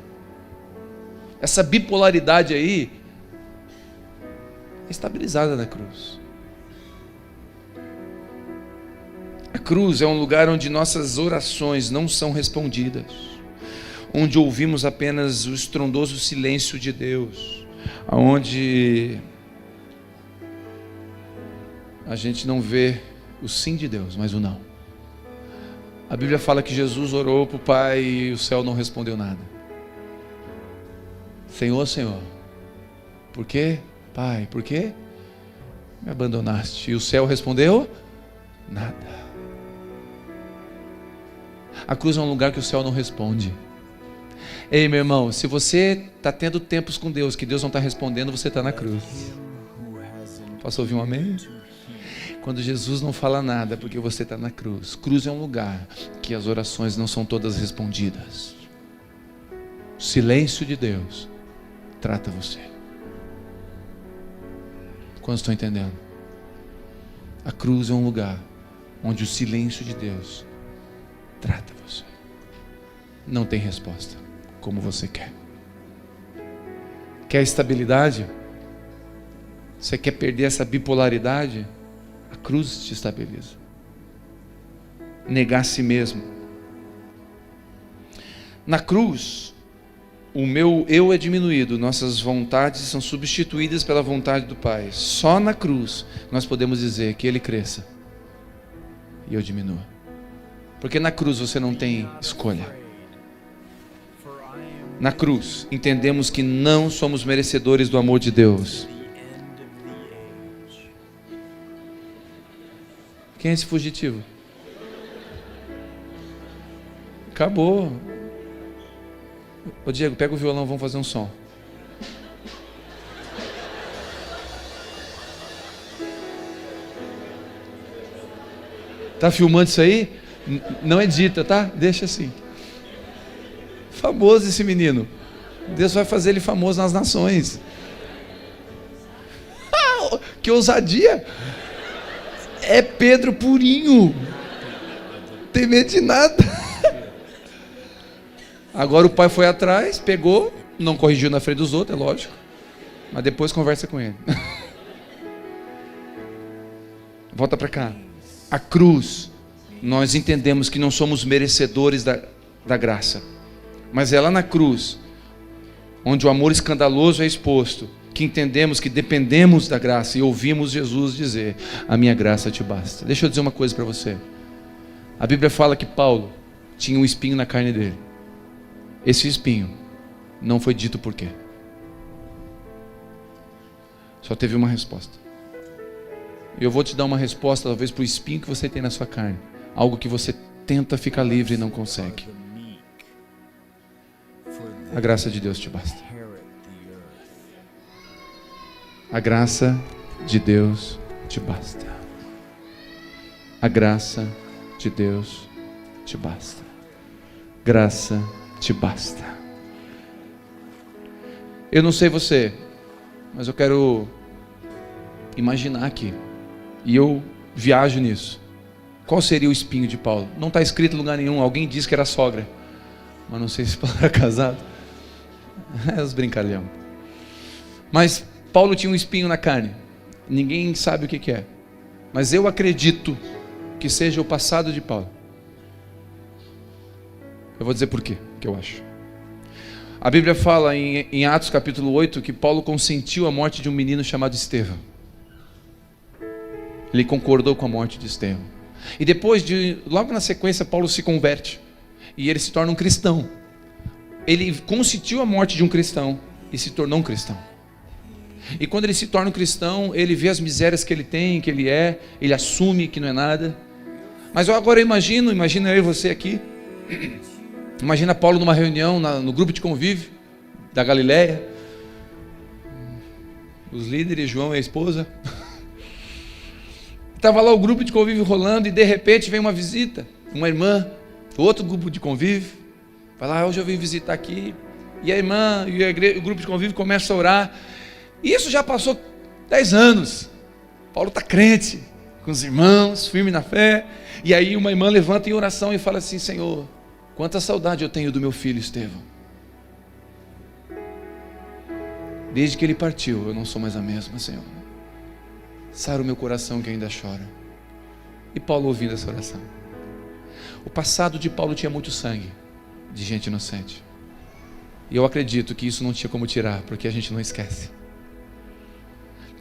Essa bipolaridade aí é estabilizada na cruz. A cruz é um lugar onde nossas orações não são respondidas, onde ouvimos apenas o estrondoso silêncio de Deus, onde a gente não vê o sim de Deus, mas o não. A Bíblia fala que Jesus orou para o Pai e o céu não respondeu nada. Senhor, Senhor, por quê? Pai, por quê me abandonaste? E o céu respondeu? Nada. A cruz é um lugar que o céu não responde. Ei, meu irmão, se você está tendo tempos com Deus que Deus não está respondendo, você está na cruz. Posso ouvir um amém? Quando Jesus não fala nada, porque você está na cruz. Cruz é um lugar que as orações não são todas respondidas. O silêncio de Deus trata você. Quantos estão entendendo? A cruz é um lugar onde o silêncio de Deus trata você. Não tem resposta como você quer. Quer estabilidade? Você quer perder essa bipolaridade? A cruz te estabiliza. Negar a si mesmo. Na cruz, o meu eu é diminuído, nossas vontades são substituídas pela vontade do Pai. Só na cruz nós podemos dizer que Ele cresça e eu diminua. Porque na cruz você não tem escolha. Na cruz entendemos que não somos merecedores do amor de Deus. Quem é esse fugitivo? Acabou. Ô Diego, pega o violão, vamos fazer um som. Tá filmando isso aí? Não edita, tá? Deixa assim. Famoso esse menino. Deus vai fazer ele famoso nas nações. Que ousadia! É Pedro purinho. Tem medo de nada. Agora o pai foi atrás, pegou, não corrigiu na frente dos outros, é lógico. Mas depois conversa com ele. Volta para cá. A cruz, nós entendemos que não somos merecedores da graça. Mas é lá na cruz, onde o amor escandaloso é exposto, que entendemos que dependemos da graça e ouvimos Jesus dizer: a minha graça te basta. Deixa eu dizer uma coisa para você. A Bíblia fala que Paulo tinha um espinho na carne dele. Esse espinho não foi dito por quê. Só teve uma resposta. E eu vou te dar uma resposta talvez para o espinho que você tem na sua carne. Algo que você tenta ficar livre e não consegue. A graça de Deus te basta. A graça de Deus te basta. A graça de Deus te basta. Graça te basta. Eu não sei você, mas eu quero imaginar aqui. E eu viajo nisso. Qual seria o espinho de Paulo? Não está escrito em lugar nenhum. Alguém disse que era sogra, mas não sei se Paulo era casado. É os brincalhão. Mas Paulo tinha um espinho na carne. Ninguém sabe o que é. Mas eu acredito que seja o passado de Paulo. Eu vou dizer por quê, que eu acho. A Bíblia fala em Atos capítulo 8 que Paulo consentiu a morte de um menino chamado Estevão. Ele concordou com a morte de Estevão. E depois, logo na sequência, Paulo se converte. E ele se torna um cristão. Ele consentiu a morte de um cristão e se tornou um cristão. E quando ele se torna um cristão, ele vê as misérias que ele tem, que ele é, ele assume que não é nada. Mas eu agora imagina eu e você aqui. Imagina Paulo numa reunião, no grupo de convívio da Galileia. Os líderes, João e a esposa. Estava lá o grupo de convívio rolando e de repente vem uma visita, uma irmã, outro grupo de convívio. Vai lá, hoje eu vim visitar aqui. E a irmã e o grupo de convívio começam a orar. E isso já passou 10 anos. Paulo está crente, com os irmãos, firme na fé. E aí uma irmã levanta em oração e fala assim: Senhor, quanta saudade eu tenho do meu filho Estevão. Desde que ele partiu, eu não sou mais a mesma, Senhor. Sara o meu coração que ainda chora. E Paulo ouvindo essa oração. O passado de Paulo tinha muito sangue de gente inocente. E eu acredito que isso não tinha como tirar, porque a gente não esquece.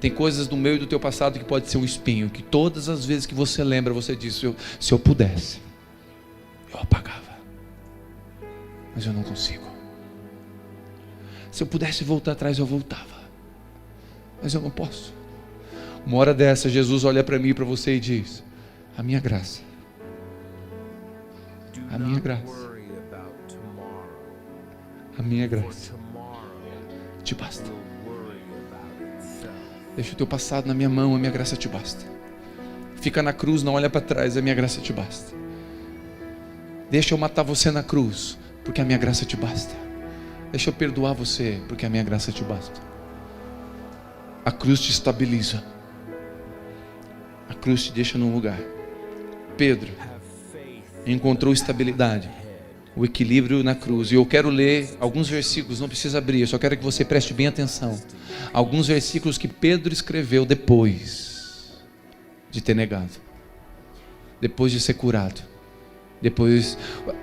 Tem coisas do meu e do teu passado que pode ser um espinho, que todas as vezes que você lembra, você diz: se eu pudesse, eu apagava. Mas eu não consigo. Se eu pudesse voltar atrás, eu voltava. Mas eu não posso. Uma hora dessa, Jesus olha para mim e para você e diz: a minha graça. A minha graça. A minha graça te basta. Deixa o teu passado na minha mão, a minha graça te basta. Fica na cruz, não olha para trás, a minha graça te basta. Deixa eu matar você na cruz, porque a minha graça te basta. Deixa eu perdoar você, porque a minha graça te basta. A cruz te estabiliza. A cruz te deixa num lugar. Pedro encontrou estabilidade, o equilíbrio na cruz. E eu quero ler alguns versículos, não precisa abrir, eu só quero que você preste bem atenção. Alguns versículos que Pedro escreveu depois de ter negado, depois de ser curado. Depois,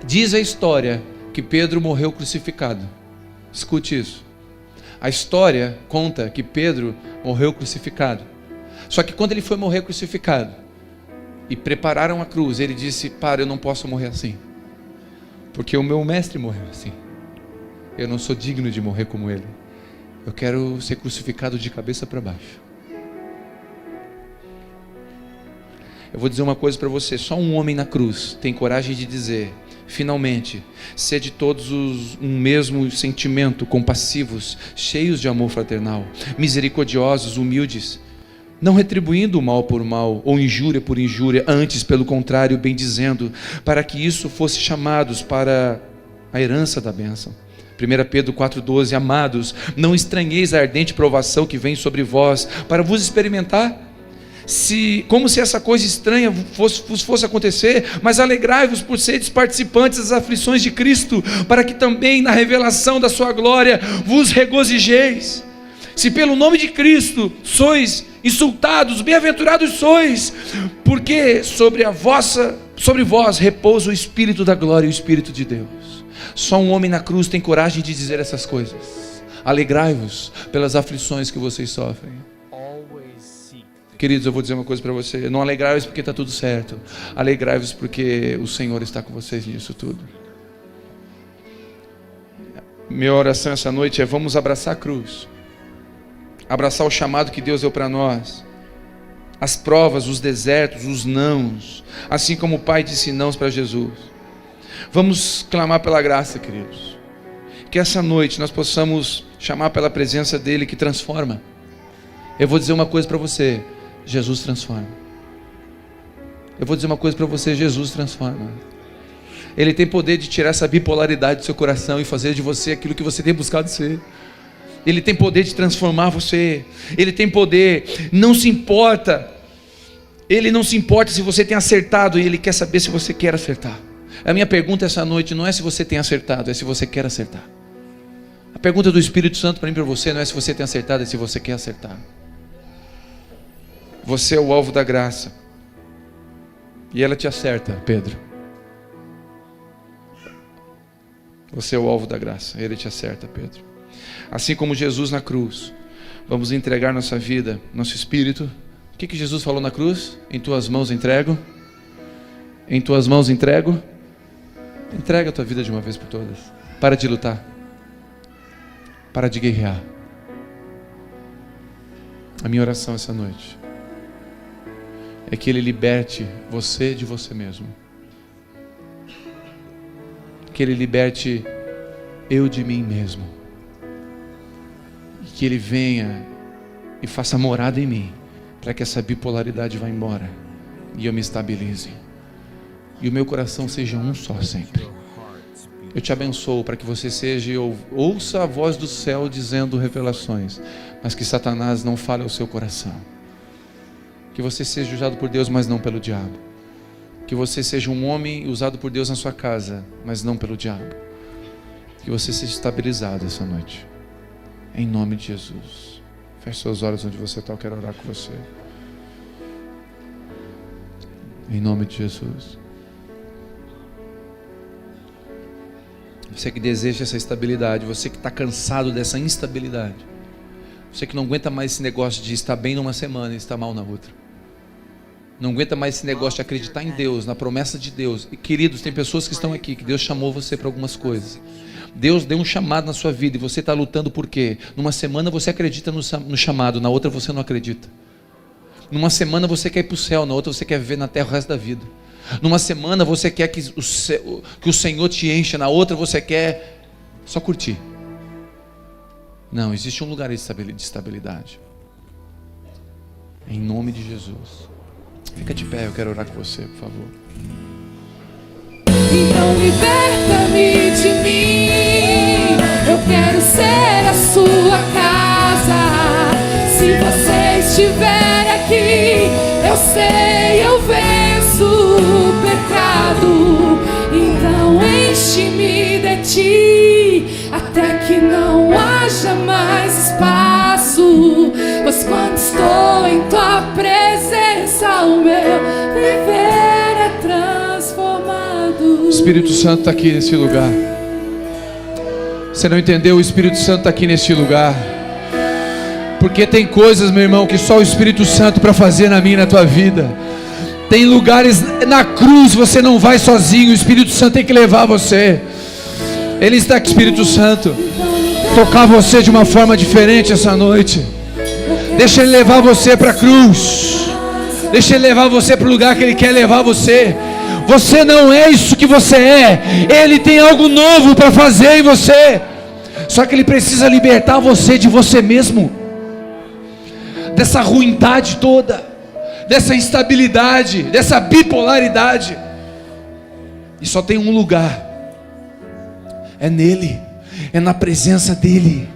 diz a história que Pedro morreu crucificado. Escute isso. A história conta que Pedro morreu crucificado. Só que quando ele foi morrer crucificado e prepararam a cruz, ele disse: para, eu não posso morrer assim, porque o meu mestre morreu assim. Eu não sou digno de morrer como ele. Eu quero ser crucificado de cabeça para baixo. Eu vou dizer uma coisa para você: só um homem na cruz tem coragem de dizer: finalmente, sede todos um mesmo sentimento, compassivos, cheios de amor fraternal, misericordiosos, humildes, não retribuindo o mal por mal, ou injúria por injúria, antes, pelo contrário, bendizendo, para que isso fosse chamados para a herança da bênção. 1 Pedro 4,12: amados, não estranheis a ardente provação que vem sobre vós, para vos experimentar, como se essa coisa estranha fosse acontecer, mas alegrai-vos por seres participantes das aflições de Cristo, para que também na revelação da sua glória vos regozijeis. Se pelo nome de Cristo sois insultados, bem-aventurados sois, porque sobre vós repousa o Espírito da glória e o Espírito de Deus. Só um homem na cruz tem coragem de dizer essas coisas. Alegrai-vos pelas aflições que vocês sofrem. Queridos, eu vou dizer uma coisa para você: não alegrai-vos porque está tudo certo, alegrai-vos porque o Senhor está com vocês nisso tudo. Minha oração essa noite é: vamos abraçar a cruz, abraçar o chamado que Deus deu para nós, as provas, os desertos, os nãos, assim como o Pai disse nãos para Jesus. Vamos clamar pela graça, queridos, que essa noite nós possamos chamar pela presença dEle que transforma. Eu vou dizer uma coisa para você: Jesus transforma. Eu vou dizer uma coisa para você: Jesus transforma. Ele tem poder de tirar essa bipolaridade do seu coração e fazer de você aquilo que você tem buscado ser. Ele tem poder de transformar você. Ele tem poder, não se importa. Ele não se importa se você tem acertado, e Ele quer saber se você quer acertar. A minha pergunta essa noite não é se você tem acertado, é se você quer acertar. A pergunta do Espírito Santo para mim e para você não é se você tem acertado, é se você quer acertar. Você é o alvo da graça. E ela te acerta, Pedro. Você é o alvo da graça. Ele te acerta, Pedro. Assim como Jesus na cruz. Vamos entregar nossa vida, nosso espírito. O que Jesus falou na cruz? Em tuas mãos entrego. Em tuas mãos entrego. Entrega a tua vida de uma vez por todas. Para de lutar. Para de guerrear. A minha oração essa noite é que Ele liberte você de você mesmo. Que Ele liberte eu de mim mesmo. E que Ele venha e faça morada em mim, para que essa bipolaridade vá embora e eu me estabilize. E o meu coração seja um só sempre. Eu te abençoo para que você seja, ouça a voz do céu dizendo revelações, mas que Satanás não fale ao seu coração. Que você seja usado por Deus, mas não pelo diabo. Que você seja um homem usado por Deus na sua casa, mas não pelo diabo. Que você seja estabilizado essa noite. Em nome de Jesus. Feche seus olhos onde você está, eu quero orar com você. Em nome de Jesus. Você que deseja essa estabilidade, você que está cansado dessa instabilidade, você que não aguenta mais esse negócio de estar bem numa semana e estar mal na outra, não aguenta mais esse negócio de acreditar em Deus, na promessa de Deus. E queridos, tem pessoas que estão aqui, que Deus chamou você para algumas coisas. Deus deu um chamado na sua vida e você está lutando por quê? Numa semana você acredita no chamado, na outra você não acredita. Numa semana você quer ir para o céu, na outra você quer viver na terra o resto da vida. Numa semana você quer que o Senhor te encha, na outra você quer só curtir. Não, existe um lugar de estabilidade. Em nome de Jesus. Fica de pé, eu quero orar com você, por favor. Então liberta-me de mim. Eu quero ser a sua casa. Se você estiver aqui, eu sei, eu venço o pecado. Então enche-me de ti, até que não haja mais espaço. Pois quando estou em tua presença, o meu viver é transformado. O Espírito Santo está aqui nesse lugar. Você não entendeu? O Espírito Santo está aqui nesse lugar. Porque tem coisas, meu irmão, que só o Espírito Santo para fazer na minha e na tua vida. Tem lugares na cruz, você não vai sozinho. O Espírito Santo tem que levar você. Ele está aqui, Espírito Santo, tocar você de uma forma diferente essa noite. Deixa Ele levar você para a cruz. Deixa Ele levar você para o lugar que Ele quer levar você. Você não é isso que você é. Ele tem algo novo para fazer em você. Só que Ele precisa libertar você de você mesmo, dessa ruindade toda, dessa instabilidade, dessa bipolaridade. E só tem um lugar. É nele. É na presença dEle.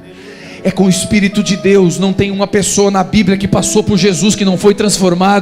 É com o Espírito de Deus. Não tem uma pessoa na Bíblia que passou por Jesus que não foi transformado.